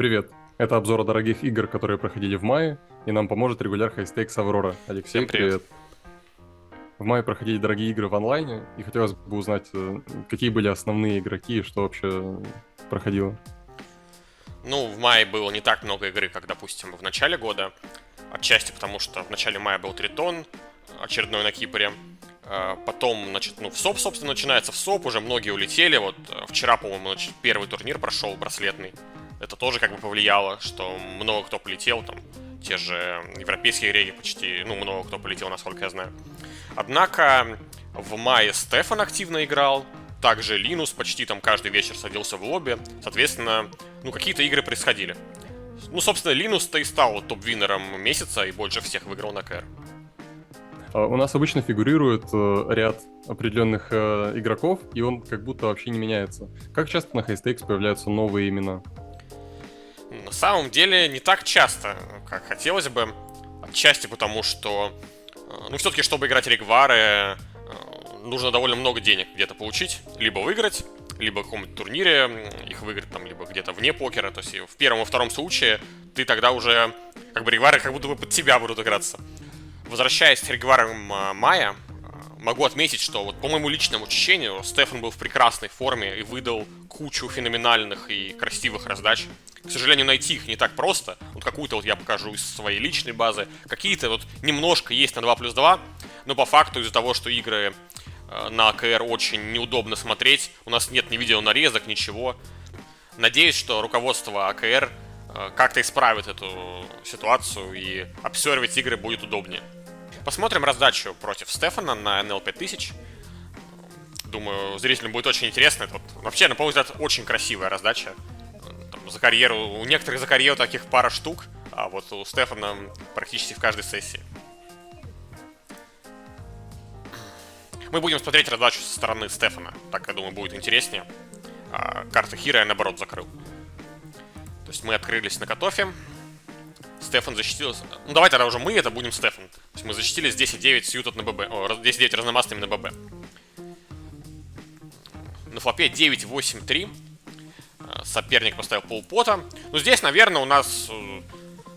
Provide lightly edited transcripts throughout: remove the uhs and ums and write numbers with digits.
Привет! Это обзор дорогих игр, которые проходили в мае, и нам поможет регуляр Highstakes Аврора. Алексей, Всем привет. привет! В мае проходили дорогие игры в онлайне, и хотелось бы узнать, какие были основные игроки и что вообще проходило. Ну, в мае было не так много игры, как, допустим, в начале года. Отчасти потому, что в начале мая был Тритон, очередной на Кипре. Потом, значит, в СОП, собственно, начинается в СОП, уже многие улетели. Вот вчера, по-моему, первый турнир прошел, браслетный. Это тоже как бы повлияло, что много кто полетел, там, те же европейские реги почти, много кто полетел, насколько я знаю. Однако в мае Стефан активно играл, также Линус почти там каждый вечер садился в лобби. Соответственно, какие-то игры происходили. Собственно, Линус-то и стал топ-винером месяца и больше всех выиграл на КР. У нас обычно фигурирует ряд определенных игроков, и он как будто вообще не меняется. Как часто на Highstakes появляются новые имена? На самом деле, не так часто, как хотелось бы. Отчасти потому, что, все-таки, чтобы играть регвары, нужно довольно много денег где-то получить. Либо выиграть, либо в каком-то турнире их выиграть, там, либо где-то вне покера. То есть в первом и втором случае ты тогда уже, как бы, регвары как будто бы под тебя будут играться. Возвращаясь к регварам мая, могу отметить, что вот по моему личному ощущению Стефан был в прекрасной форме и выдал кучу феноменальных и красивых раздач. К сожалению, найти их не так просто. Вот какую-то вот я покажу из своей личной базы. Какие-то вот немножко есть на 2+2, но по факту из-за того, что игры на АКР очень неудобно смотреть, у нас нет ни видеонарезок, ничего. Надеюсь, что руководство АКР как-то исправит эту ситуацию и обсервить игры будет удобнее. Посмотрим раздачу против Стефана на НЛ 5000. Думаю, зрителям будет очень интересно. Это вот, вообще, на мой взгляд, очень красивая раздача. Там, за карьеру, у некоторых за карьеру таких пара штук, а вот у Стефана практически в каждой сессии. Мы будем смотреть раздачу со стороны Стефана. Так, я думаю, будет интереснее. А карты Хира я, наоборот, закрыл. То есть мы открылись на катофе. Стефан защитил... давай тогда уже мы это будем Стефан. То есть мы защитили с 10-9 сьютед на ББ. 10-9 разномастными на ББ. На флопе 9-8-3. Соперник поставил полпота. Здесь, наверное, у нас...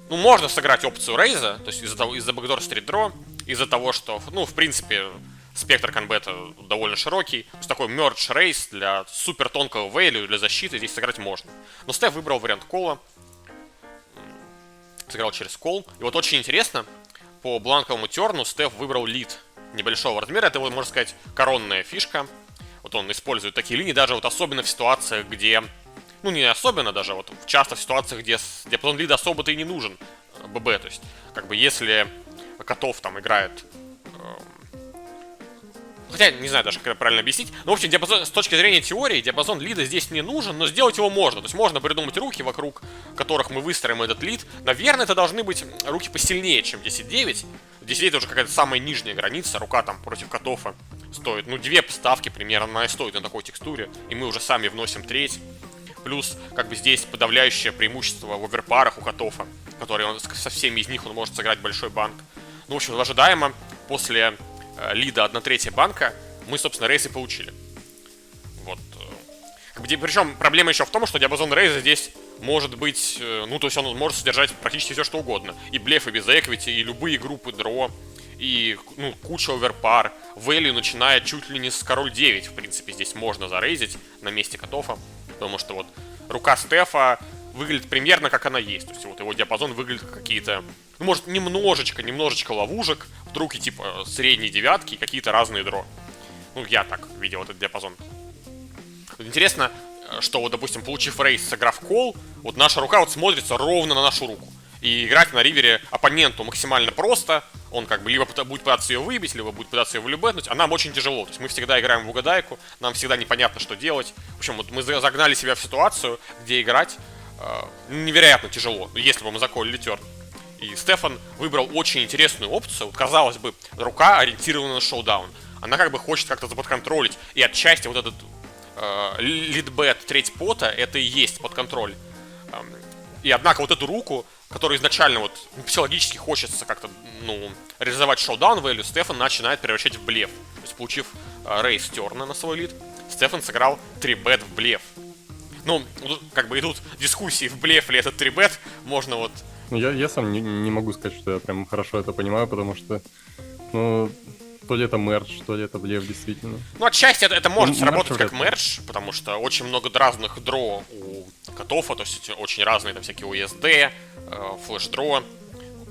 можно сыграть опцию рейза. То есть из-за бэкдор стрит-дро. Из-за того, что, в принципе, спектр конбета довольно широкий. То есть такой мердж рейз для супер тонкого вейлю, для защиты здесь сыграть можно. Но Стеф выбрал вариант кола. Сыграл через кол. И вот очень интересно, по бланковому терну Стеф выбрал лид небольшого размера. Это, можно сказать, коронная фишка. Вот он использует такие линии, даже вот особенно в ситуациях, где... не особенно даже, вот часто в ситуациях, где диапазон лида особо-то и не нужен ББ. То есть, как бы, если Котов там играет... Хотя, не знаю даже, как это правильно объяснить. Но, в общем, с точки зрения теории, диапазон лида здесь не нужен, но сделать его можно. То есть можно придумать руки, вокруг которых мы выстроим этот лид. Наверное, это должны быть руки посильнее, чем 10-9. 10-9 это уже какая-то самая нижняя граница. Рука там против Котофа стоит, 2 ставки примерно она и стоит на такой текстуре. И мы уже сами вносим треть. Плюс, как бы, здесь подавляющее преимущество в оверпарах у Котофа, который со всеми из них он может сыграть большой банк. В общем, ожидаемо после лида 1/3 банка, мы, собственно, рейсы получили. Вот. Причем проблема еще в том, что диапазон рейза здесь может быть, то есть он может содержать практически все, что угодно. И блефы без эквити, и любые группы дро, и, куча оверпар. Value начиная чуть ли не с король 9, в принципе, здесь можно зарейзить на месте Котофа. Потому что вот рука Стефа выглядит примерно как она есть. То есть вот его диапазон выглядит как какие-то, может, немножечко ловушек, вдруг и типа средние девятки, и какие-то разные дро. Я так видел этот диапазон. Вот интересно, что вот, допустим, получив рейс, сыграв кол, вот наша рука вот смотрится ровно на нашу руку. И играть на ривере оппоненту максимально просто. Он как бы либо будет пытаться ее выбить, либо будет пытаться ее вылюбетнуть, а нам очень тяжело. То есть мы всегда играем в угадайку, нам всегда непонятно, что делать. В общем, вот мы загнали себя в ситуацию, где играть невероятно тяжело, если бы мы заколили терн. И Стефан выбрал очень интересную опцию. Казалось бы, рука ориентирована на шоудаун. Она как бы хочет как-то заподконтролить. И отчасти вот этот лидбет треть пота, это и есть под контроль. И однако вот эту руку, которую изначально вот психологически хочется как-то, реализовать шоудаун value, Стефан начинает превращать в блеф. То есть, получив рейс терна на свой лид, Стефан сыграл 3-бет в блеф. Ну, тут как бы идут дискуссии, в блеф ли этот 3-бет, можно вот... Ну, я сам не могу сказать, что я прям хорошо это понимаю, потому что, ну, то ли это мердж, то ли это блеф, действительно. Ну, отчасти это может Ну, сработать мердж как вряд ли. мердж, потому что очень много разных дро у котофа, то есть очень разные там всякие USD, флеш-дро.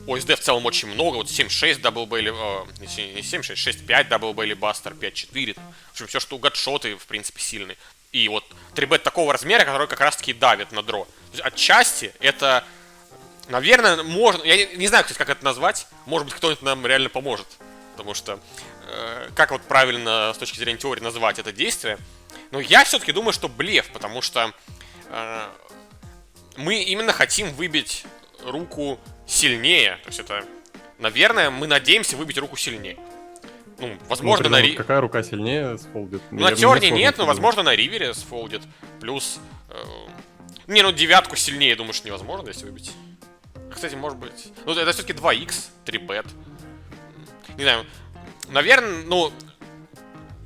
USD в целом очень много, вот 7.6 Double Belly, не 7.6, 6.5 Double Belly Buster, 5.4, в общем, все, что гадшоты, в принципе, сильные. И вот 3-бет такого размера, который как раз-таки давит на дро. То есть отчасти это, наверное, можно, я не знаю, кстати, как это назвать, может быть, кто-нибудь нам реально поможет. Потому что, как вот правильно с точки зрения теории назвать это действие, но я все-таки думаю, что блеф, потому что мы именно хотим выбить руку сильнее. То есть это, наверное, мы надеемся выбить руку сильнее. Ну, возможно, Ну, на вот какая рука сильнее сфолдит? ну, на Мне терне сложно нет, но, сказать. возможно, на ривере сфолдит. Плюс... не, ну, девятку сильнее, думаешь, невозможно, если выбить? Кстати, может быть... Ну, это все-таки 2х, 3-бет. Не знаю, наверное, ну...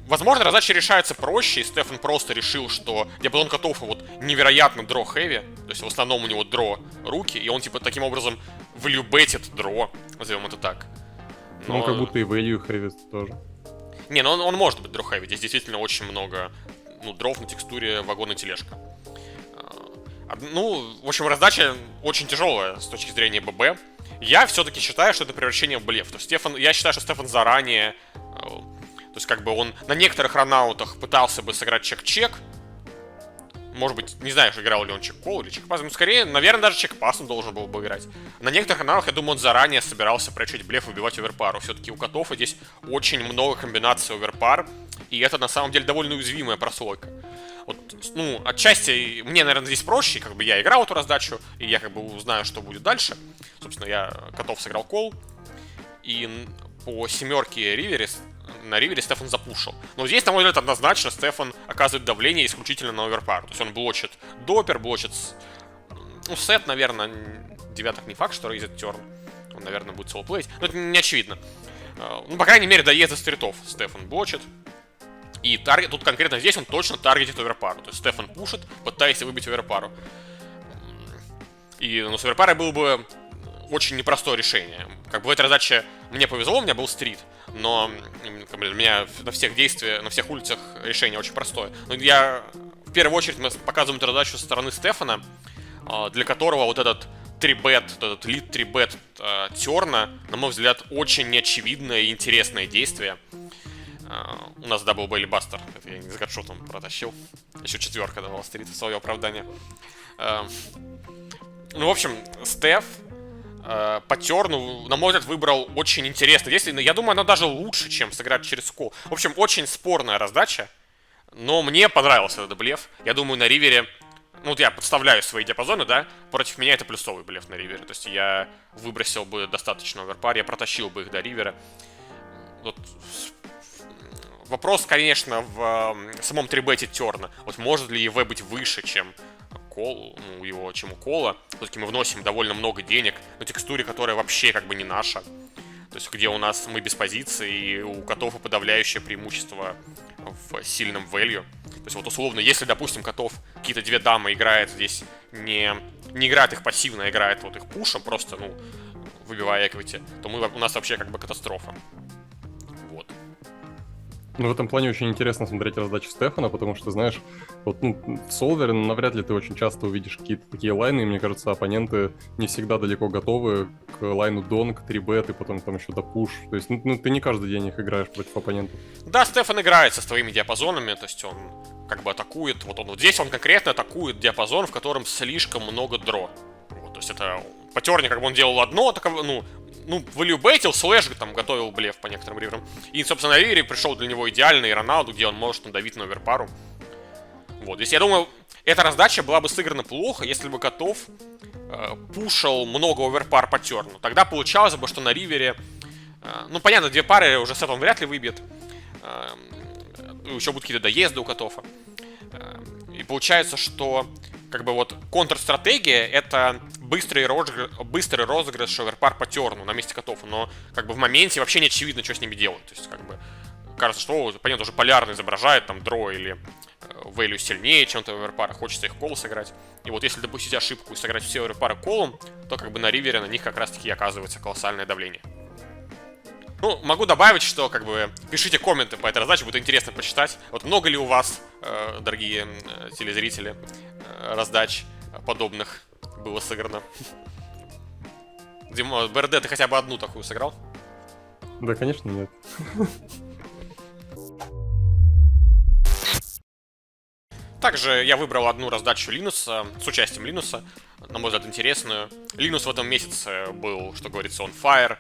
Возможно, задача решается проще, и Стефан просто решил, что диапазон котов вот невероятно дро-хэви, то есть в основном у него дро руки, и он типа таким образом влюбетит дро, назовем это так. Ну, как будто и value heavy тоже. Не, ну он может быть дро-хэви, здесь действительно очень много, ну, дров на текстуре вагон и тележка. Ну, в общем, раздача очень тяжелая с точки зрения ББ. Я все-таки считаю, что это превращение в блеф. То есть я считаю, что Стефан заранее... То есть, как бы он на некоторых ранаутах пытался бы сыграть чек-чек. Может быть, не знаю, играл ли он чек-кол или чек-пас. Ну, скорее, наверное, даже чек-пас он должен был бы играть. На некоторых ранаутах, я думаю, он заранее собирался прочить блеф и убивать оверпару. Все-таки у котов здесь очень много комбинаций оверпар. И это, на самом деле, довольно уязвимая прослойка. Вот, ну, отчасти мне, наверное, здесь проще. Как бы я играл эту раздачу, и я как бы узнаю, что будет дальше. Собственно, я котов сыграл кол. И по семерке на ривере Стефан запушил. Но здесь, на мой взгляд, однозначно Стефан оказывает давление исключительно на оверпар. То есть он блочит допер, блочит... Ну, сет, наверное, девяток не факт, что рейзит терн. Он, наверное, будет солоплеить. Но это не очевидно. Ну, по крайней мере, доезда стритов Стефан блочит. И тут конкретно здесь он точно таргетит оверпару. То есть Стефан пушит, пытаясь выбить оверпару. И, ну, с оверпарой было бы очень непростое решение. Как бы в этой задаче мне повезло, у меня был стрит, но как бы, у меня на всех действиях, на всех улицах решение очень простое. Но в первую очередь мы показываем эту задачу со стороны Стефана, для которого вот этот 3-бет, этот лид 3-бет терна, на мой взгляд, очень неочевидное и интересное действие. У нас Double Belly Buster, это я не с гадшотом протащил. Еще четверка давала стрит в свое оправдание. Ну, в общем, Стеф по терну, на мой взгляд, выбрал очень интересное действие. Я думаю, оно даже лучше, чем сыграть через кол. В общем, очень спорная раздача. Но мне понравился этот блеф. Я думаю, на ривере... Ну, вот я подставляю свои диапазоны, да? Против меня это плюсовый блеф на ривере. То есть я выбросил бы достаточно оверпар, я протащил бы их до ривера. Вот. Вопрос, конечно, в самом 3-бете терна. Вот может ли ЕВ быть выше, чем кол, ну, его, чем у кола. Все-таки мы вносим довольно много денег на текстуре, которая вообще как бы не наша. То есть где у нас мы без позиции, и у котов подавляющее преимущество в сильном value. То есть вот условно, если, допустим, котов какие-то две дамы играет здесь, не играет их пассивно, а играет вот их пушем, просто, ну, выбивая эквити, то у нас вообще как бы катастрофа. Вот. Ну, в этом плане очень интересно смотреть раздачу Стефана, потому что, знаешь, вот, ну, в солвере навряд ли ты очень часто увидишь какие-то такие лайны, и мне кажется, оппоненты не всегда далеко готовы к лайну донг, 3-бет и потом там еще до пуш. То есть, ну, ты не каждый день их играешь против оппонентов. Да, Стефан играет со своими диапазонами, то есть он как бы атакует, вот здесь он конкретно атакует диапазон, в котором слишком много дро. Вот, то есть это по терне как бы он делал одно, ну, валюбейтил, слэш там готовил блеф по некоторым риверам. И, собственно, на ривере пришел для него идеальный Роналду, где он может надавить на оверпару. Вот, здесь, я думаю, эта раздача была бы сыграна плохо, если бы котов пушил много оверпар по терну. Тогда получалось бы, что на ривере... ну, понятно, две пары уже сет он вряд ли выбьет. Еще будут какие-то доезды у котов. И получается, что как бы вот контрстратегия — это быстрый розыгрыш оверпар по терну на месте котов, но как бы в моменте вообще не очевидно, что с ними делать. То есть как бы кажется, что оппонент уже полярно изображает там дро или value сильнее, чем твои оверпары, хочется их колл сыграть. И вот если допустить ошибку и сыграть все оверпары колом, то как бы на ривере на них как раз таки оказывается колоссальное давление. Ну, могу добавить, что как бы пишите комменты по этой раздаче, будет интересно почитать. Вот много ли у вас, дорогие телезрители, раздач подобных было сыграно? Дима, БРД, ты хотя бы одну такую сыграл? Да, конечно, нет. Также я выбрал одну раздачу Линуса, с участием Линуса, на мой взгляд, интересную. Линус в этом месяце был, что говорится, on fire.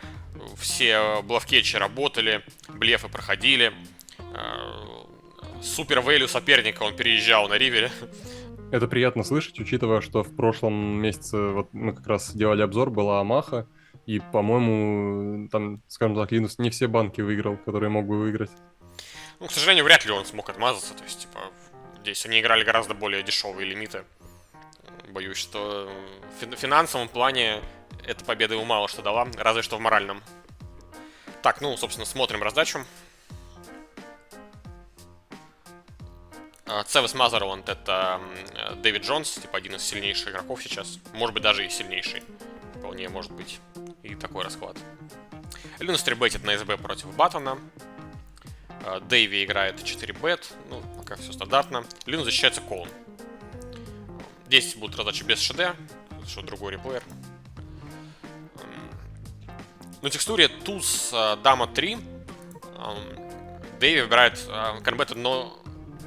Все блофкетчи работали, блефы проходили. Супер вейлю соперника он переезжал на ривере. Это приятно слышать, учитывая, что в прошлом месяце вот мы как раз делали обзор, была Амаха, и, по-моему, там, скажем так, Линус не все банки выиграл, которые мог бы выиграть. Ну, к сожалению, вряд ли он смог отмазаться, то есть, типа, здесь они играли гораздо более дешевые лимиты. Боюсь, что в финансовом плане эта победа ему мало что дала, разве что в моральном. Так, ну, собственно, смотрим раздачу. Цевис Мазерланд — это Дэвид Джонс, типа один из сильнейших игроков сейчас. Может быть, даже и сильнейший. Вполне может быть и такой расклад. Линус 3-бетит на СБ против Баттона. Дэйви играет 4-бет. Ну, пока все стандартно. Линус защищается колом. Здесь будут раздачи без ШД, что другой реплеер. На текстуре туз дама 3. Дэйви выбирает карбет, но...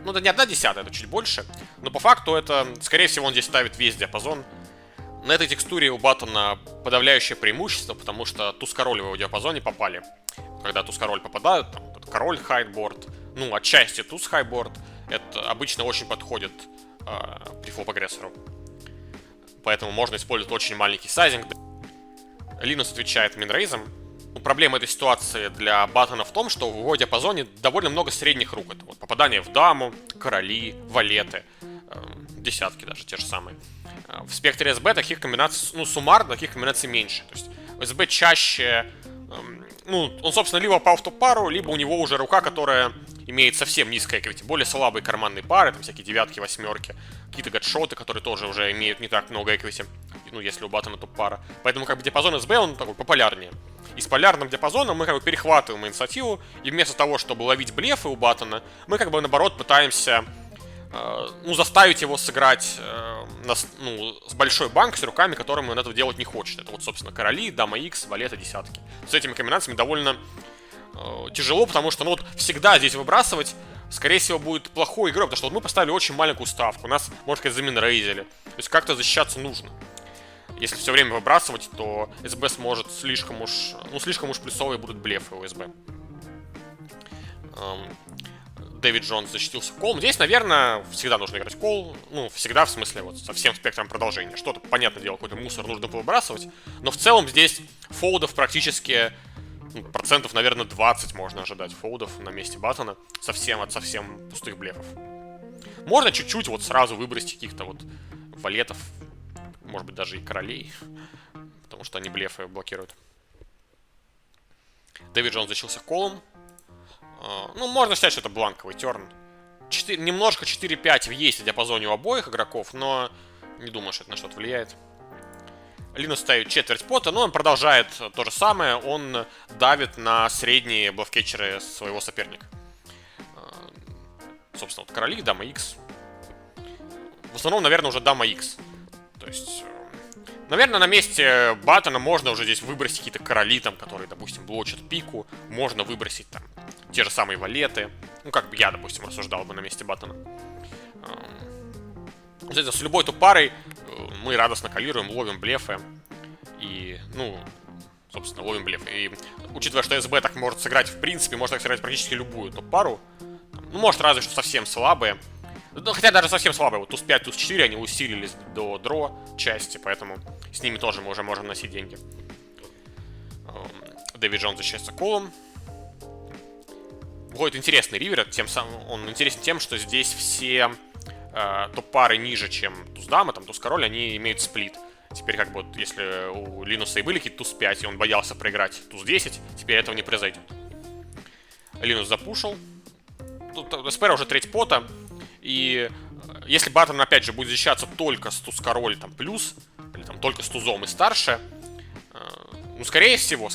Ну, это не 1/10, это чуть больше. Но по факту это, скорее всего, он здесь ставит весь диапазон. На этой текстуре у Баттона подавляющее преимущество, потому что туз-король в его диапазоне попали. Когда туз-король попадают, там, король хайдборд, ну, отчасти туз-хайдборд, это обычно очень подходит при флоп-агрессору. Поэтому можно использовать очень маленький сайзинг. Линус отвечает минрейзом. Проблема этой ситуации для Баттона в том, что в его диапазоне довольно много средних рук. Это вот попадание в даму, короли, валеты, десятки даже те же самые. В спектре СБ таких комбинаций, ну, суммарно таких комбинаций меньше. То есть СБ чаще, ну, он, собственно, либо попал в топ-пару, либо у него уже рука, которая имеет совсем низкое эквити, более слабые карманные пары, там всякие девятки, восьмерки, какие-то гадшоты, которые тоже уже имеют не так много эквити, ну, если у Баттона топ-пара. Поэтому, как бы, диапазон СБ, он такой популярнее. И с полярным диапазоном мы как бы перехватываем инициативу, и вместо того, чтобы ловить блефы у Баттона, мы как бы наоборот пытаемся ну, заставить его сыграть с большой банк с руками, которыми он этого делать не хочет. Это вот, собственно, короли, дама X, валеты, десятки. С этими комбинациями довольно тяжело, потому что, ну, вот всегда здесь выбрасывать, скорее всего, будет плохой игрой, потому что вот мы поставили очень маленькую ставку, нас, можно сказать, заминрейзили. То есть как-то защищаться нужно. Если все время выбрасывать, то СБ сможет слишком уж плюсовые будут блефы у СБ. Дэвид Джонс защитился колом. Здесь, наверное, всегда нужно играть кол. Ну, всегда, в смысле, вот, со всем спектром продолжения. Что-то, понятное дело, какой-то мусор нужно повыбрасывать. Но в целом здесь фолдов практически, процентов, наверное, 20 можно ожидать фолдов на месте Баттона. От совсем пустых блефов. Можно чуть-чуть вот сразу выбросить каких-то вот валетов. Может быть, даже и королей. Потому что они блефы блокируют. Дэвид Джонс защитился колом. Ну, можно считать, что это бланковый терн. Немножко 4-5 есть в диапазоне у обоих игроков, но не думаю, что это на что-то влияет. Линус ставит четверть пота, но он продолжает то же самое. Он давит на средние блофкетчеры своего соперника. Собственно, вот короли, дама X. В основном, наверное, уже дама X. То есть, наверное, на месте Баттона можно уже здесь выбросить какие-то короли, там, которые, допустим, блочат пику. Можно выбросить там те же самые валеты. Ну, как бы я, допустим, рассуждал бы на месте Баттона. С любой топ-парой мы радостно калируем, ловим блефы. И, ну, собственно, ловим блефы. И учитывая, что СБ так может сыграть, в принципе, может так сыграть практически любую топ-пару. Ну, может, разве что совсем слабые. Ну, хотя даже совсем слабые. Вот туз 5, туз 4, они усилились до дро части, поэтому с ними тоже мы уже можем носить деньги. Дэвид Джонс защищается колом. Выходит интересный ривер, он интересен тем, что здесь все топ-пары ниже, чем туз-дама, там туз-король, они имеют сплит. Теперь как бы, вот, если у Линуса и были какие-то туз 5, и он боялся проиграть туз 10, теперь этого не произойдет. Линус запушил. Тут Эспера уже треть пота, и И если баттон, опять же, будет защищаться только с туз-король там плюс, или там только с тузом и старше, ну, скорее всего,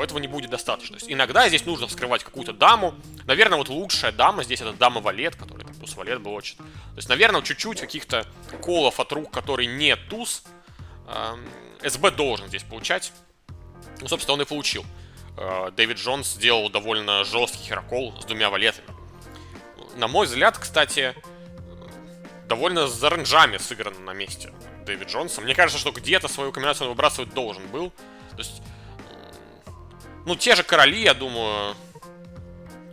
этого не будет достаточно. То есть иногда здесь нужно вскрывать какую-то даму. Наверное, вот лучшая дама здесь это дама-валет, который там туз-валет блочит. То есть, наверное, чуть-чуть каких-то колов от рук, которые не туз, СБ должен здесь получать. Ну, собственно, он и получил. Дэвид Джонс сделал довольно жесткий херокол с двумя валетами. На мой взгляд, кстати, довольно за ренджами сыграно на месте Дэвид Джонса. Мне кажется, что где-то свою комбинацию он выбрасывать должен был. То есть, ну, те же короли, я думаю,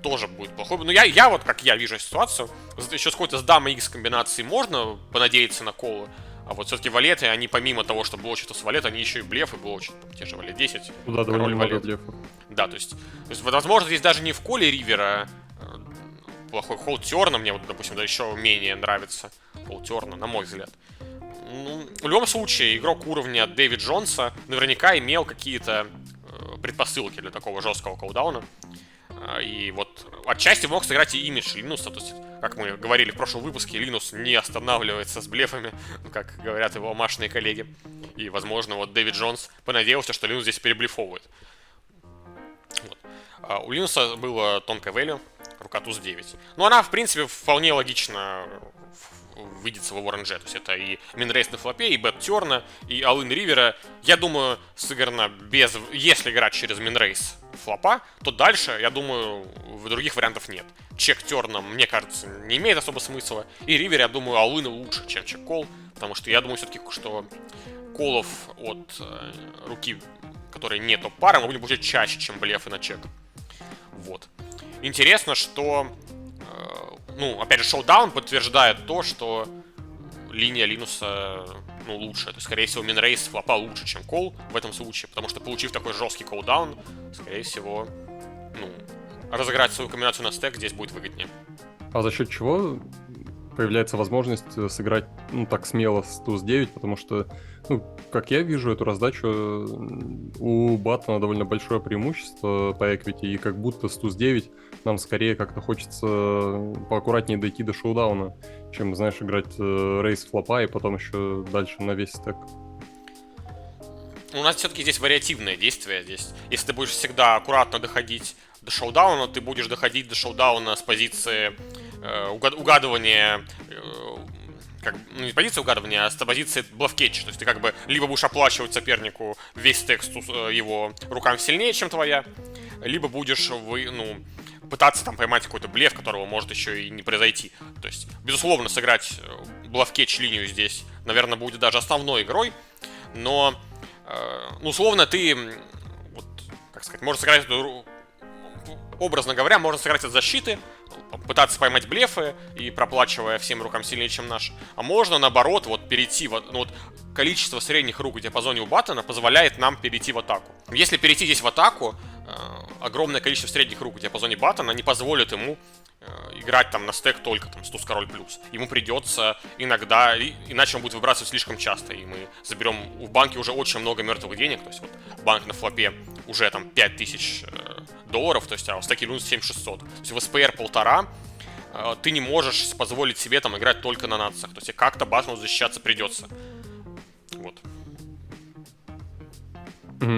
тоже будет плохой. Но я вот, как я вижу ситуацию, еще с какой-то с дамой X комбинацией можно понадеяться на колы. А вот все-таки валеты, они помимо того, что блочат с валет, они еще и блефы блочат. Там, те же валет 10, да, король валет. Блефов. Да, то есть, возможно, здесь даже не в коле Ривера плохой холд Терна, мне вот, допустим, да, еще менее нравится холд Терна, на мой взгляд. Ну, в любом случае, игрок уровня Дэвид Джонса наверняка имел какие-то предпосылки для такого жесткого колдауна. И вот отчасти мог сыграть и имидж Линуса. То есть, как мы говорили в прошлом выпуске, Линус не останавливается с блефами, как говорят его амашные коллеги. И, возможно, вот Дэвид Джонс понадеялся, что Линус здесь переблефовывает. Вот. У Линуса было тонкое value, рука туз 9. Но она, в принципе, вполне логично видится в его ранже. То есть это и минрейс на флопе, и бет терна, и all-in ривера. Я думаю, сыграно без... Если играть через минрейс флопа, то дальше, я думаю, других вариантов нет. Чек терна, мне кажется, не имеет особо смысла. И ривер, я думаю, all-in лучше, чем чек-кол. Потому что я думаю все-таки, что колов от руки, которые не топ-пара, мы будем получать чаще, чем блефы на чек. Вот. Интересно, что... Ну, опять же, шоудаун подтверждает то, что линия Линуса, ну, лучше. То есть, скорее всего, минрейс флопа лучше, чем кол в этом случае. Потому что, получив такой жесткий колдаун, скорее всего, ну, разыграть свою комбинацию на стек здесь будет выгоднее. А за счет чего появляется возможность сыграть, ну, так смело с туз 9? Потому что, ну, как я вижу эту раздачу, у Баттона довольно большое преимущество по эквити, и как будто с туз 9 нам скорее как-то хочется поаккуратнее дойти до шоудауна, чем, знаешь, играть рейс флопа и потом еще дальше на весь стек. У нас все-таки здесь вариативное действие. Здесь, если ты будешь всегда аккуратно доходить до шоудауна, ты будешь доходить до шоудауна с позиции угадывания, ну, не с позиции угадывания, а с позиции блафкетча. То есть ты как бы либо будешь оплачивать сопернику весь текст его рукам сильнее, чем твоя, либо будешь пытаться там поймать какой-то блеф, которого может еще и не произойти. То есть, безусловно, сыграть блафкетч линию здесь, наверное, будет даже основной игрой, но, ну, условно, ты, вот, как сказать, можешь сыграть эту, образно говоря, можно сыграть от защиты, пытаться поймать блефы и проплачивая всем рукам сильнее, чем наш. А можно, наоборот, вот перейти в... Ну, вот количество средних рук в диапазоне у Баттона позволяет нам перейти в атаку. Если перейти здесь в атаку, огромное количество средних рук в диапазоне Баттона не позволит ему играть там на стек только там с туз-король плюс. Ему придется иногда, иначе он будет выбрасывать слишком часто, и мы заберем в банке уже очень много мертвых денег. То есть вот банк на флопе уже там $5000, то есть, а в стеке Линус 7600. То есть в СПР 1,5 ты не можешь позволить себе там играть только на нацах. То есть как-то Баттону защищаться придется. Вот.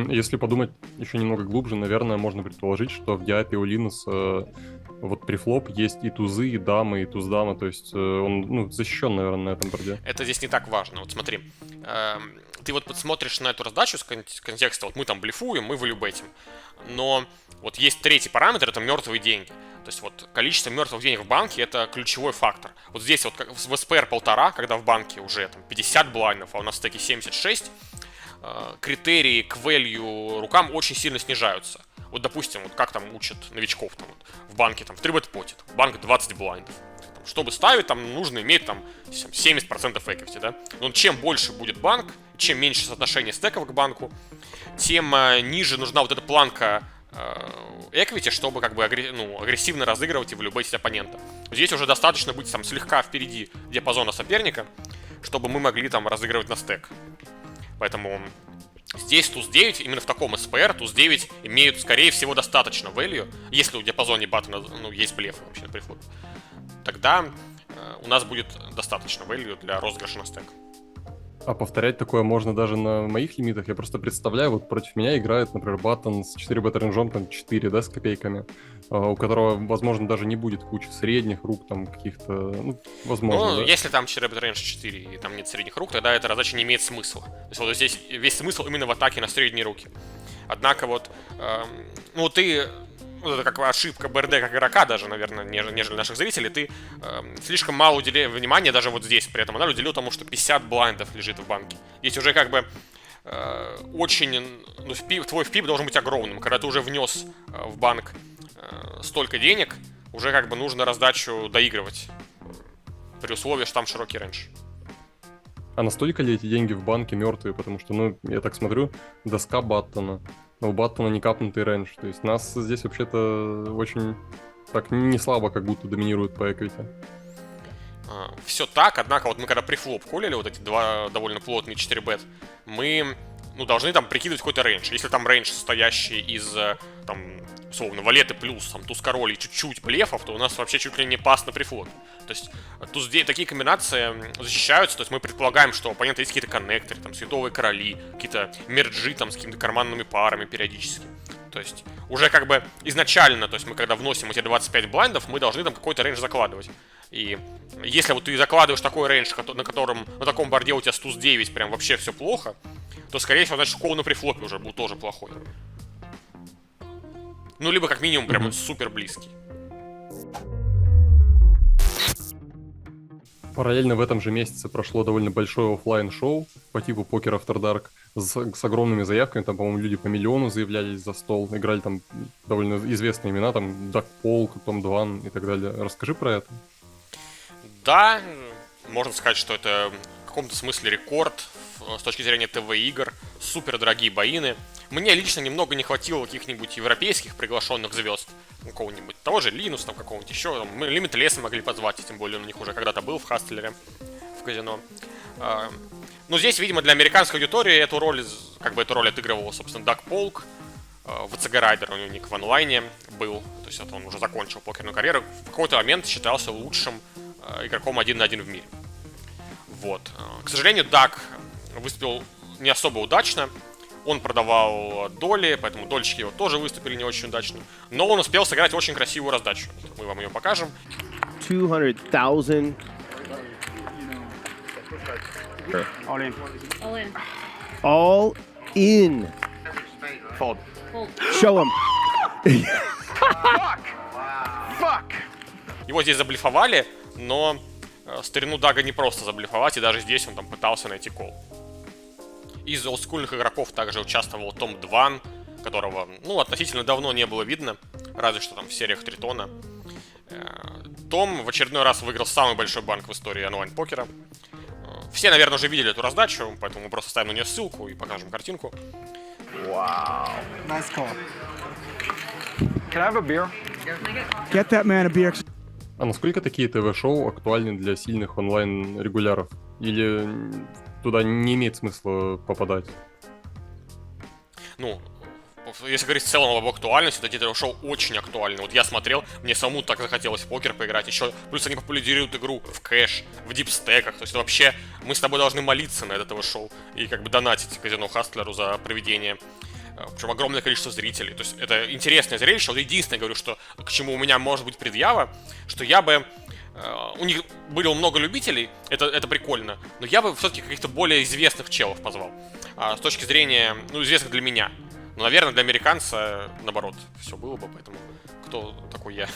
Если подумать еще немного глубже, наверное, можно предположить, что в диапе у Линуса вот префлоп есть и тузы, и дамы, и туз-дама, то есть он, ну, защищен, наверное, на этом борде. Это здесь не так важно. Вот смотри, ты вот смотришь на эту раздачу с контекста, вот мы там блефуем, мы валюбетим, но вот есть третий параметр, это мертвые деньги. То есть вот количество мертвых денег в банке — это ключевой фактор. Вот здесь вот в СПР 1,5, когда в банке уже там 50 блайндов, а у нас в стеке 76, критерии к value рукам очень сильно снижаются. Вот, допустим, вот как там учат новичков там, вот, в банке, там, в 3-бет-поте, банк 20 блайндов. Там, чтобы ставить, там, нужно иметь там 70% equity, да? Но чем больше будет банк, чем меньше соотношение стеков к банку, тем ниже нужна вот эта планка equity, чтобы как бы агрессивно разыгрывать и вылюбеть оппонента. Здесь уже достаточно быть там слегка впереди диапазона соперника, чтобы мы могли там разыгрывать на стек. Поэтому здесь туз 9, именно в таком СПР, туз 9 имеют, скорее всего, достаточно value, если у диапазоне Баттона, ну, есть блефы вообще на приход. Тогда у нас будет достаточно value для розыгрыша на стек. А повторять такое можно даже на моих лимитах. Я просто представляю, вот против меня играет, например, Баттон с 4 бета-рейнджом, там 4, да, с копейками, у которого, возможно, даже не будет кучи средних рук, там каких-то, ну, возможно, Ну, да? если там 4 бета-рейндж 4 и там нет средних рук, тогда эта раздача не имеет смысла. То есть вот здесь весь смысл именно в атаке на средние руки. Однако вот, ну, ты... Ну, это как ошибка БРД как игрока даже, наверное, нежели наших зрителей. Ты слишком мало уделяешь внимания, даже вот здесь при этом она уделил тому, что 50 блайндов лежит в банке. Здесь уже как бы очень... Ну, твой впип должен быть огромным. Когда ты уже внес в банк столько денег, уже как бы нужно раздачу доигрывать. При условии, что там широкий рейндж. А настолько ли эти деньги в банке мертвые? Потому что, ну, я так смотрю, доска Баттона. Но у Баттона не капнутый рейндж. То есть нас здесь вообще-то очень так не слабо как будто доминирует по эквити. Все так, однако вот мы когда префлоп колили, вот эти два довольно плотные 4 бет, мы, ну, должны там прикидывать какой-то рейндж. Если там рейндж, состоящий из, там, условно, валеты плюс, там, туз король и чуть-чуть блефов, то у нас вообще чуть ли не пас на префлопе. То есть туз такие комбинации защищаются, то есть мы предполагаем, что у оппонента есть какие-то коннекторы, там, световые короли, какие-то мерджи там с какими-то карманными парами периодически. То есть уже как бы изначально, то есть мы когда вносим эти 25 блайндов, мы должны там какой-то рейндж закладывать. И если вот ты закладываешь такой рейндж, на котором, на таком борде у тебя туз 9 прям вообще все плохо, то скорее всего, значит, кол на префлопе уже был тоже плохой. Ну, либо как минимум прям супер близкий. Параллельно в этом же месяце прошло довольно большое оффлайн шоу по типу Poker After Dark с огромными заявками. Там, по-моему, люди по миллиону заявлялись за стол. Играли там довольно известные имена, там Дак Полк, Том Дван и так далее. Расскажи про это. Да, можно сказать, что это в каком-то смысле рекорд с точки зрения ТВ-игр. Супер дорогие боины. Мне лично немного не хватило каких-нибудь европейских приглашенных звезд. Какого-нибудь того же Линус, там какого-нибудь еще. Там, мы Лимит Леса могли позвать, тем более он у них уже когда-то был в Хастлере, в казино. Но здесь, видимо, для американской аудитории эту роль отыгрывал, собственно, Дак Полк. В ЦГ Райдер у него ник в онлайне был. То есть это он уже закончил покерную карьеру. В какой-то момент считался лучшим игроком 1 на 1 в мире. Вот. К сожалению, Дак выступил не особо удачно. Он продавал доли, поэтому дольщики его тоже выступили не очень удачно. Но он успел сыграть очень красивую раздачу. Мы вам ее покажем. 200,000. All in. All in. All in. Fold. Fold. Show him. Fuck! Его здесь заблефовали, но старину Дага не просто заблефовать, и даже здесь он там пытался найти кол. Из олдскульных игроков также участвовал Том Дван, которого, ну, относительно давно не было видно, разве что там в сериях Тритона. Том в очередной раз выиграл самый большой банк в истории онлайн-покера. Все, наверное, уже видели эту раздачу, поэтому мы просто ставим на нее ссылку и покажем картинку. Nice call. Can I have a beer? Get that man a beer. А насколько такие ТВ-шоу актуальны для сильных онлайн-регуляров? Или туда не имеет смысла попадать? Ну, если говорить в целом об актуальности, то эти шоу очень актуальны. Вот я смотрел, мне самому так захотелось в покер поиграть. Еще плюс они популяризируют игру в кэш, в дипстеках. То есть вообще мы с тобой должны молиться на это ТВ-шоу и как бы донатить казино Хастлеру за проведение. Причем огромное количество зрителей. То есть это интересное зрелище. Вот единственное, говорю, что к чему у меня может быть предъява, что я бы... У них было много любителей, это прикольно, но я бы все-таки каких-то более известных челов позвал. С точки зрения, ну, известных для меня. Но, наверное, для американца, наоборот, все было бы, поэтому кто такой я?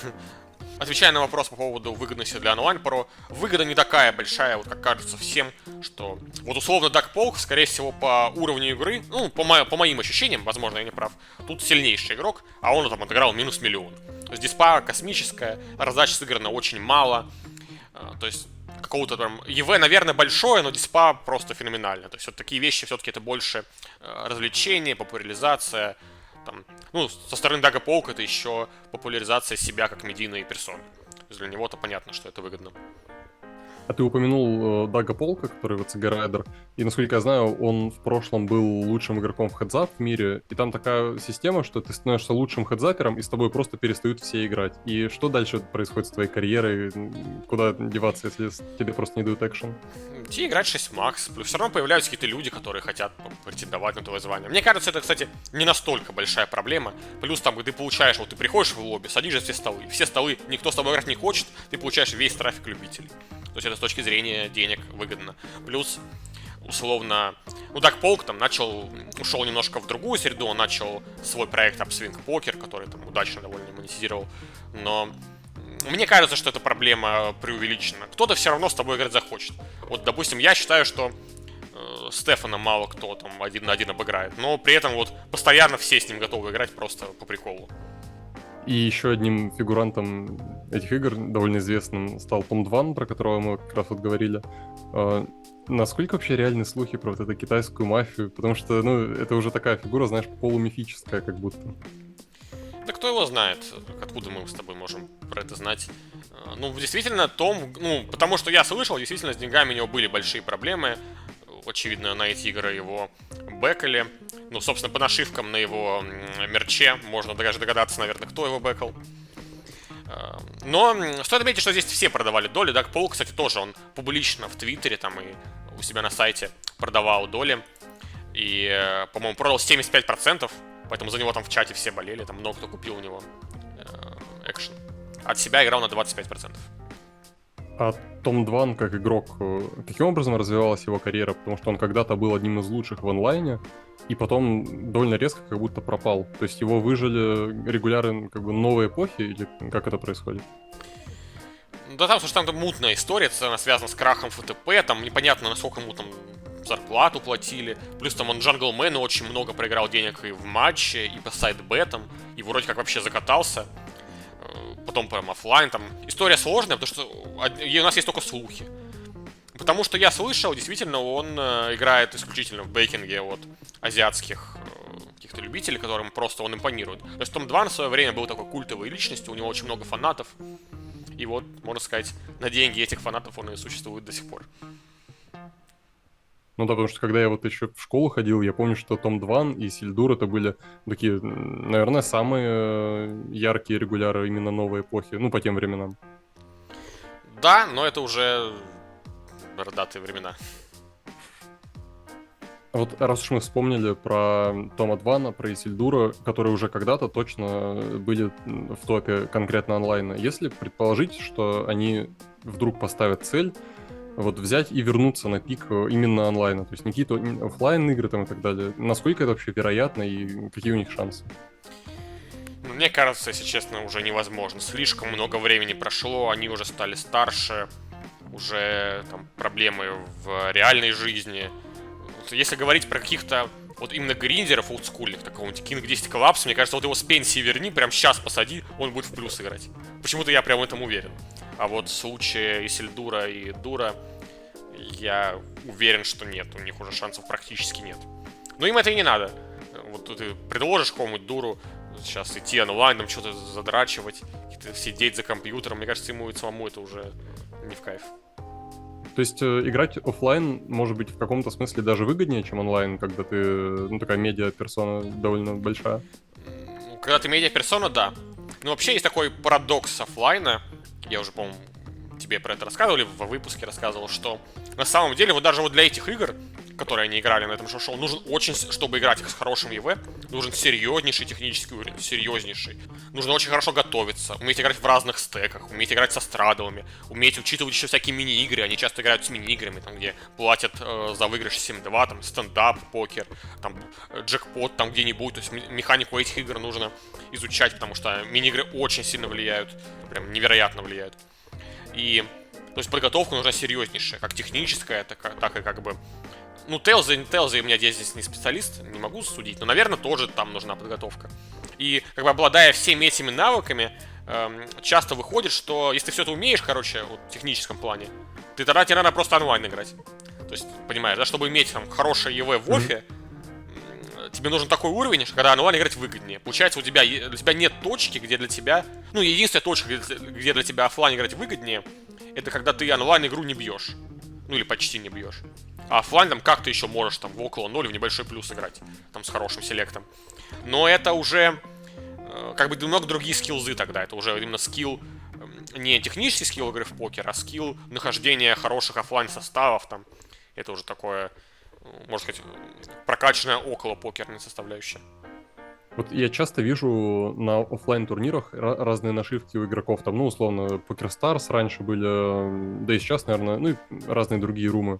Отвечая на вопрос по поводу выгодности для онлайн-про, выгода не такая большая, вот как кажется всем, что вот условно Дак Полк, скорее всего, по уровню игры, ну, по моим ощущениям, возможно, я не прав, тут сильнейший игрок, а он там отыграл минус миллион. То есть диспа космическая, раздач сыграно очень мало, то есть какого-то там ЕВ, наверное, большое, но диспа просто феноменально. То есть вот такие вещи все-таки это больше развлечение, популяризация. Там, ну, со стороны Дага Полка это еще популяризация себя как медийной персоны. Для него-то понятно, что это выгодно. А ты упомянул Дага Полка, который в CG Rider, и, насколько я знаю, он в прошлом был лучшим игроком в хедзап в мире, и там такая система, что ты становишься лучшим хедзапером, и с тобой просто перестают все играть. И что дальше происходит с твоей карьерой? Куда деваться, если тебе просто не дают экшен? Идти играть 6 макс, плюс все равно появляются какие-то люди, которые хотят претендовать на твое звание. Мне кажется, это, кстати, не настолько большая проблема. Плюс там, когда ты получаешь, вот ты приходишь в лобби, садишься все столы, никто с тобой играть не хочет, ты получаешь весь трафик любителей. То есть это с точки зрения денег выгодно. Плюс, условно, ну Даг Полк там ушел немножко в другую среду, он начал свой проект Upswing Poker, который там удачно довольно монетизировал. Но мне кажется, что эта проблема преувеличена. Кто-то все равно с тобой играть захочет. Вот, допустим, я считаю, что Стефана мало кто там 1 на 1 обыграет, но при этом вот постоянно все с ним готовы играть просто по приколу. И еще одним фигурантом этих игр, довольно известным, стал Том Дван, про которого мы как раз вот говорили. Насколько вообще реальны слухи про вот эту китайскую мафию? Потому что, ну, это уже такая фигура, знаешь, полумифическая как будто. Да кто его знает, откуда мы с тобой можем про это знать. Ну, действительно, Том, ну, потому что я слышал, действительно, с деньгами у него были большие проблемы. Очевидно, на эти игры его бэкали. Ну, собственно, по нашивкам на его мерче можно даже догадаться, наверное, кто его бэкал. Но стоит отметить, что здесь все продавали доли. Даг Пол, кстати, тоже он публично в Твиттере там и у себя на сайте продавал доли. И, по-моему, продал 75%. Поэтому за него там в чате все болели. Там много кто купил у него экшен. От себя играл на 25%. А Том Дван, как игрок, каким образом развивалась его карьера? Потому что он когда-то был одним из лучших в онлайне, и потом довольно резко как будто пропал. То есть его выжили регуляры как бы новой эпохи, или как это происходит? Да там, слушай, там мутная история, она связана с крахом ФТП, там непонятно, насколько ему там зарплату платили. Плюс там он Джанглмену очень много проиграл денег и в матче, и по сайдбетам, и вроде как вообще закатался. Потом прям оффлайн, там история сложная, потому что у нас есть только слухи. Потому что я слышал, действительно, он играет исключительно в бейкинге от азиатских каких-то любителей, которым просто он импонирует. То есть Том Дван в свое время был такой культовой личностью, у него очень много фанатов. И вот, можно сказать, на деньги этих фанатов он и существует до сих пор. Ну да, потому что когда я вот еще в школу ходил, я помню, что Том Дван и Сильдур это были такие, наверное, самые яркие регуляры именно новой эпохи, ну, по тем временам. Да, но это уже бородатые времена. Вот раз уж мы вспомнили про Тома Двана, про Исильдура, которые уже когда-то точно были в топе конкретно онлайна, если предположить, что они вдруг поставят цель вот взять и вернуться на пик именно онлайна, то есть не какие-то офлайн игры там и так далее, насколько это вообще вероятно и какие у них шансы? Мне кажется, если честно, уже невозможно. Слишком много времени прошло, они уже стали старше, уже там проблемы в реальной жизни. Если говорить про каких-то вот именно гриндеров олдскульных, такого-нибудь King 10 Collapse, мне кажется, вот его с пенсии верни, прям сейчас посади, он будет в плюс играть. Почему-то я прям в этом уверен. А вот в случае Исильдура и Дура, я уверен, что нет, у них уже шансов практически нет. Но им это и не надо. Вот ты предложишь какому-нибудь Дуру сейчас идти онлайн, там что-то задрачивать, сидеть за компьютером, мне кажется, ему и самому это уже не в кайф. То есть играть офлайн может быть в каком-то смысле даже выгоднее, чем онлайн, когда ты, ну, такая медиа-персона довольно большая? Ну, когда ты медиа-персона, да. Но вообще есть такой парадокс офлайна. Я уже, по-моему, тебе про это рассказывал, или в выпуске рассказывал, что на самом деле вот даже вот для этих игр, которые они играли на этом шоу, нужен очень, чтобы играть их с хорошим ЕВ, нужен серьезнейший технический уровень, серьезнейший. Нужно очень хорошо готовиться, уметь играть в разных стеках, уметь играть со страдалами, уметь учитывать еще всякие мини-игры. Они часто играют с мини-играми, там, где платят за выигрыш 7-2, там, стендап, покер, там, джекпот там где-нибудь. То есть механику этих игр нужно изучать, потому что мини-игры очень сильно влияют, прям невероятно влияют. И, то есть подготовка нужна серьезнейшая, как техническая, так и как бы... Ну, Телза у меня здесь не специалист, не могу судить, но, наверное, тоже там нужна подготовка. И, как бы, обладая всеми этими навыками, часто выходит, что если ты все это умеешь, короче, вот, в техническом плане, тогда тебе надо просто онлайн играть. То есть, понимаешь, да, чтобы иметь там хорошее ЕВ в офе, тебе нужен такой уровень, когда онлайн играть выгоднее. Получается, для тебя нет точки, где для тебя... Ну, единственная точка, где для тебя оффлайн играть выгоднее, это когда ты онлайн игру не бьешь. Ну, или почти не бьешь. А оффлайн там как ты еще можешь там в около 0 в небольшой плюс играть. Там с хорошим селектом. Но это уже как бы немного другие скиллзы тогда. Это уже именно скилл, не технический скилл игры в покер, а скилл нахождения хороших оффлайн составов там. Это уже такое, можно сказать, прокачанная около покерная составляющая. Вот я часто вижу на оффлайн турнирах разные нашивки у игроков. Там, ну, условно, PokerStars раньше были, да и сейчас, наверное, ну и разные другие румы.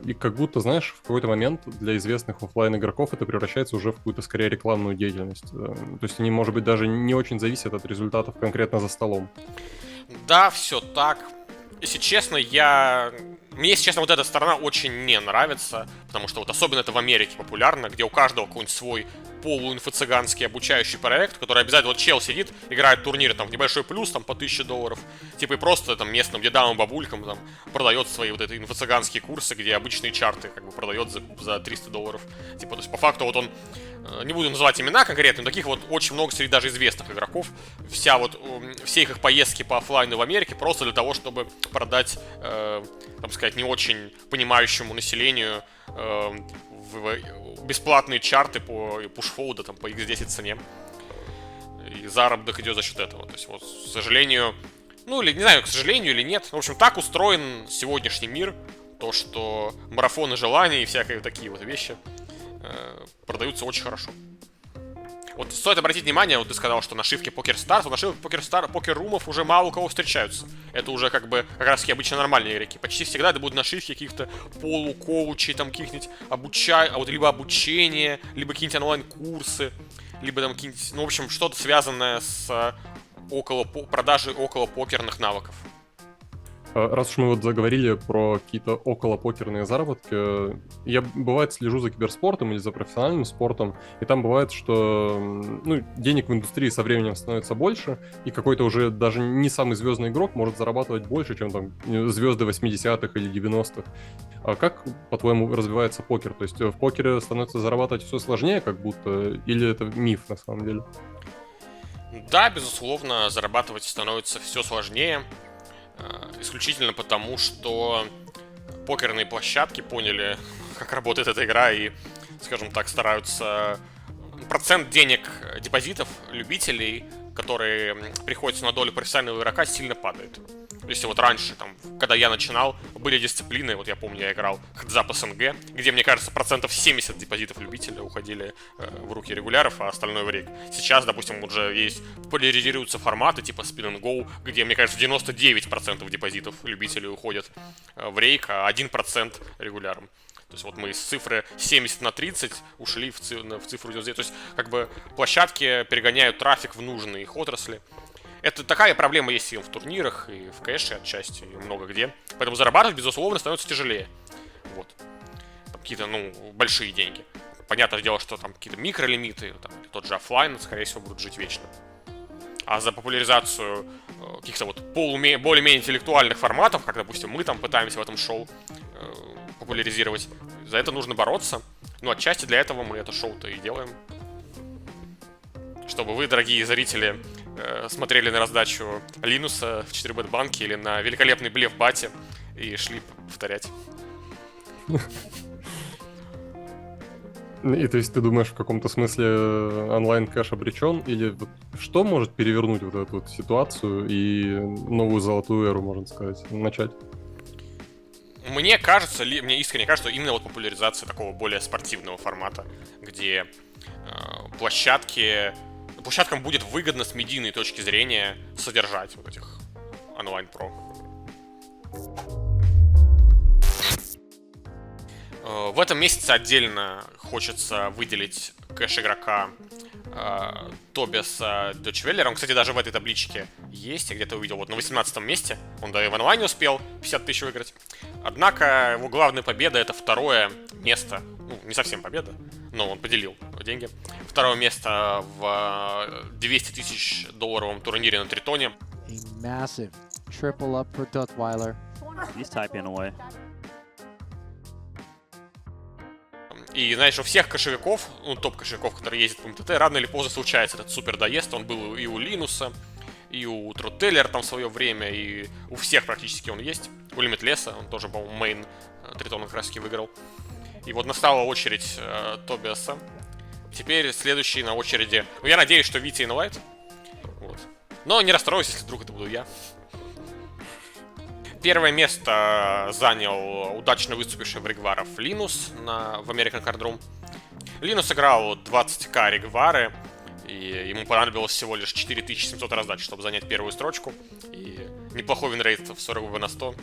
И как будто, знаешь, в какой-то момент для известных оффлайн игроков это превращается уже в какую-то, скорее, рекламную деятельность. То есть они, может быть, даже не очень зависят от результатов конкретно за столом. Да, все так. Если честно, мне, если честно, вот эта сторона очень не нравится, потому что вот особенно это в Америке популярно, где у каждого какой-нибудь свой полуинфо-цыганский обучающий проект, который обязательно, вот чел сидит, играет турниры там в небольшой плюс, там по $1000, типа и просто там местным дедам и бабулькам там продает свои вот эти инфо-цыганские курсы, где обычные чарты как бы продает за $300. Типа, то есть по факту вот он, не буду называть имена конкретно, но таких вот очень много среди даже известных игроков. Все их поездки по оффлайну в Америке просто для того, чтобы продать, так сказать, не очень понимающему населению бесплатные чарты по пушфолда, там, по X10 цене. И заработок идет за счет этого. То есть, вот, к сожалению, ну, или не знаю, к сожалению или нет. В общем, так устроен сегодняшний мир. То, что марафоны желаний и всякие такие вот вещи продаются очень хорошо. Вот стоит обратить внимание, вот ты сказал, что нашивки PokerStars, вот нашивки покер-румов уже мало у кого встречаются. Это уже как раз таки обычно нормальные игроки. Почти всегда это будут нашивки каких-то полукоучей, там каких-нибудь либо обучение, либо какие-нибудь онлайн-курсы, либо там какие-нибудь, ну, в общем, что-то связанное с продажей около покерных навыков. Раз уж мы вот заговорили про какие-то околопокерные заработки, я, бывает, слежу за киберспортом или за профессиональным спортом, и там бывает, что ну, денег в индустрии со временем становится больше, и какой-то уже даже не самый звездный игрок может зарабатывать больше, чем там звезды 80-х или 90-х. А как, по-твоему, развивается покер? То есть в покере становится зарабатывать все сложнее, как будто, или это миф на самом деле? Да, безусловно, зарабатывать становится все сложнее. Исключительно потому, что покерные площадки поняли, как работает эта игра, и, скажем так, стараются... Процент денег депозитов любителей, которые приходятся на долю профессионального игрока, сильно падает. Если вот раньше, там, когда я начинал, были дисциплины, вот я помню, я играл Хедзап СНГ, где, мне кажется, 70% депозитов любителя уходили в руки регуляров, а остальное в рейк. Сейчас, допустим, уже есть, популяризируются форматы типа Spin and Go, где, мне кажется, 99% депозитов любителей уходят в рейк, а 1% регуляром. То есть вот мы из цифры 70 на 30 ушли в цифру 99. То есть как бы площадки перегоняют трафик в нужные их отрасли. Это такая проблема есть и в турнирах, и в кэше отчасти, и много где. Поэтому зарабатывать, безусловно, становится тяжелее. Вот. Там какие-то, ну, большие деньги. Понятное дело, что там какие-то микролимиты, там, тот же оффлайн, скорее всего, будут жить вечно. А за популяризацию каких-то вот более-менее интеллектуальных форматов, как, допустим, мы там пытаемся в этом шоу популяризировать, за это нужно бороться. Ну, отчасти для этого мы это шоу-то и делаем. Чтобы вы, дорогие зрители, смотрели на раздачу Линуса в 4Bet-банке или на великолепный блеф Бати и шли повторять. И то есть ты думаешь, в каком-то смысле онлайн-кэш обречен? Или вот что может перевернуть вот эту вот ситуацию и новую золотую эру, можно сказать, начать? Мне кажется, мне искренне кажется, что именно вот популяризация такого более спортивного формата, где площадкам будет выгодно с медийной точки зрения содержать вот этих онлайн-про. В этом месяце отдельно хочется выделить кэш-игрока Тобиаса Дочвеллера. Он, кстати, даже в этой табличке есть. Я где-то увидел. Вот на 18 месте. Он да и в онлайне успел 50 тысяч выиграть. Однако его главная победа — это второе место. Ну, не совсем победа, но он поделил деньги. Второе место в $200 тысяч турнире на Тритоне. A massive triple up for Duttweiler. He's typing away. И, знаешь, у всех кошевиков, ну, топ-кошевиков, которые ездят по МТТ, рано или поздно случается этот супер доезд. Он был и у Линуса, и у Трутеллера там в свое время, и у всех практически он есть. У Лимитлеса, он тоже, по-моему, мейн Тритона как раз таки выиграл. И вот настала очередь Тобиаса. Теперь следующий на очереди... Ну, я надеюсь, что Витя Инлайт. Вот. Но не расстроюсь, если вдруг это буду я. Первое место занял удачно выступивший в Ригваров Линус в American Card Room. Линус играл 20к Ригвары, и ему понадобилось всего лишь 4700 раздач, чтобы занять первую строчку. И неплохой винрейт в 40 на 100.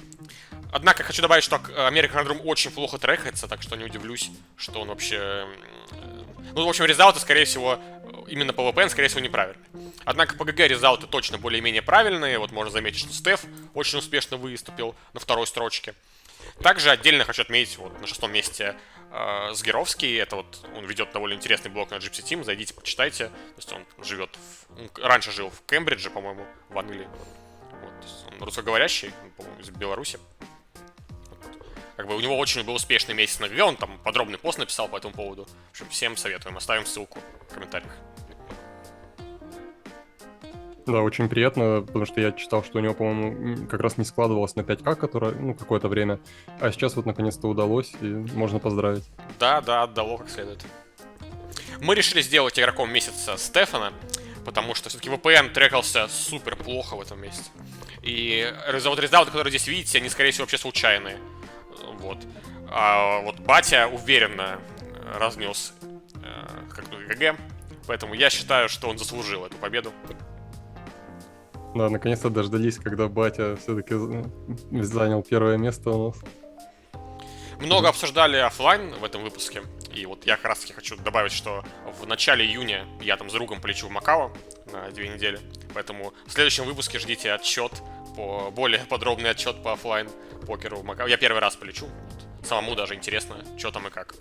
Однако хочу добавить, что American Card Room очень плохо трекается, так что не удивлюсь, что он вообще... Ну, в общем, результаты, скорее всего, именно по VPN, скорее всего, неправильные. Однако по ГГ результаты точно более-менее правильные. Вот можно заметить, что Стеф очень успешно выступил на второй строчке. Также отдельно хочу отметить вот на 6-м месте Сгировский. Это вот он ведет довольно интересный блог на Gypsy Team. Зайдите, почитайте. То есть он живет он раньше жил в Кембридже, по-моему, в Англии. Вот, он русскоговорящий, по-моему, из Беларуси. Как бы у него очень был успешный месяц на ГГ, он там подробный пост написал по этому поводу. В общем, всем советуем, оставим ссылку в комментариях. Да, очень приятно, потому что я читал, что у него, по-моему, как раз не складывалось на 5К, которое, ну, какое-то время. А сейчас вот наконец-то удалось, и можно поздравить. Да, отдало как следует. Мы решили сделать игроком месяца Стефана, потому что все-таки VPN трекался супер плохо в этом месяце. И вот результаты, которые здесь видите, они, скорее всего, вообще случайные. Вот. А вот Батя уверенно разнес ГГ, поэтому я считаю, что он заслужил эту победу. Да, наконец-то дождались, когда Батя все-таки занял первое место у нас. Много обсуждали оффлайн в этом выпуске. И вот я как раз таки хочу добавить, что в начале июня я там с другом полечу в Макао на 2 недели. Поэтому в следующем выпуске ждите отчет, более подробный отчет по оффлайн покеру в Макао. Я первый раз полечу. Вот. Самому даже интересно, что там и как.